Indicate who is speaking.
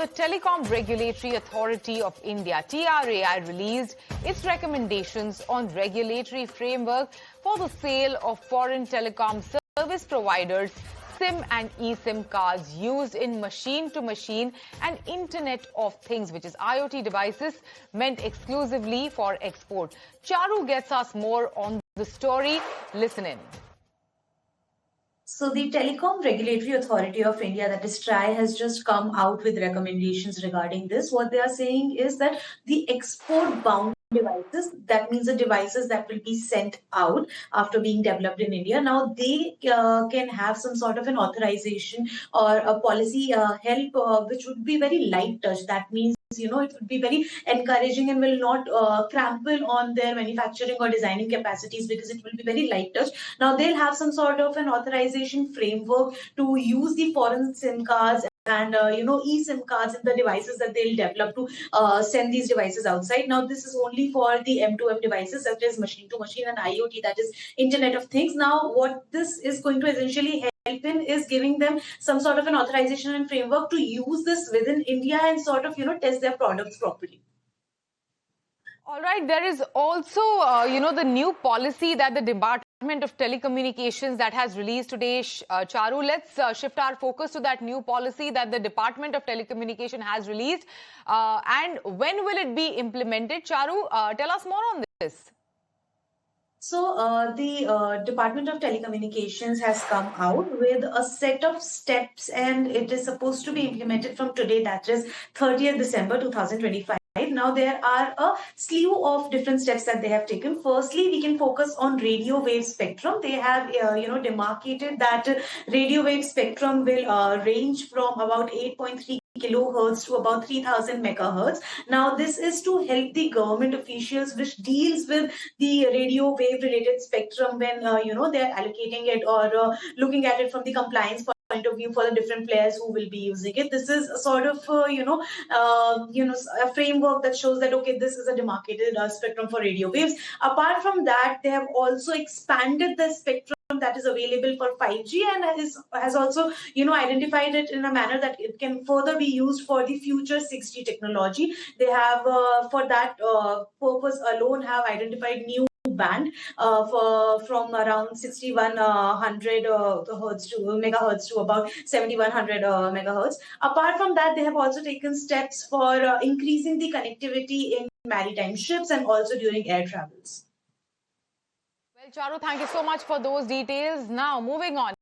Speaker 1: the Telecom Regulatory Authority of India, TRAI, released its recommendations on regulatory framework for the sale of foreign telecom service providers' SIM and eSIM cards used in machine-to-machine and Internet of Things, which is IoT devices meant exclusively for export. Charu gets us more on the story. Listen in.
Speaker 2: So the Telecom Regulatory Authority of India, that is TRAI, has just come out with recommendations regarding this. What they are saying is that the export bound devices, that means the devices that will be sent out after being developed in India, now they can have some sort of an authorization or a policy help which would be very light touch. That means it would be very encouraging and will not trample on their manufacturing or designing capacities, because it will be very light touch. Now they'll have some sort of an authorization framework to use the foreign SIM cards and eSIM cards in the devices that they'll develop to send these devices outside. Now this is only for the M2M devices, such as machine to machine and IoT, that is Internet of Things. Now what this is going to essentially help in is giving them some sort of an authorization and framework to use this within India and sort of test their products properly.
Speaker 1: All right, there is also, the new policy that the Department of Telecommunications that has released today. Charu, let's shift our focus to that new policy that the Department of Telecommunication has released. And when will it be implemented? Charu, tell us more on this.
Speaker 2: So the Department of Telecommunications has come out with a set of steps, and it is supposed to be implemented from today, that is 30th December 2025. Now there are a slew of different steps that they have taken. Firstly, we can focus on radio wave spectrum. They have demarcated that radio wave spectrum will range from about 8.3 kilohertz to about 3000 megahertz. Now this is to help the government officials which deals with the radio wave related spectrum when they're allocating it or looking at it from the compliance point of view for the different players who will be using it. This is a sort of a framework that shows that okay, this is a demarcated spectrum for radio waves. Apart from that, they have also expanded the spectrum that is available for 5G and has also identified it in a manner that it can further be used for the future 6G technology. They have for that purpose alone have identified new band from around 6100 hertz to megahertz to about 7100 megahertz. Apart from that, they have also taken steps for increasing the connectivity in maritime ships and also during air travels.
Speaker 1: Well, Charu, thank you so much for those details. Now, moving on.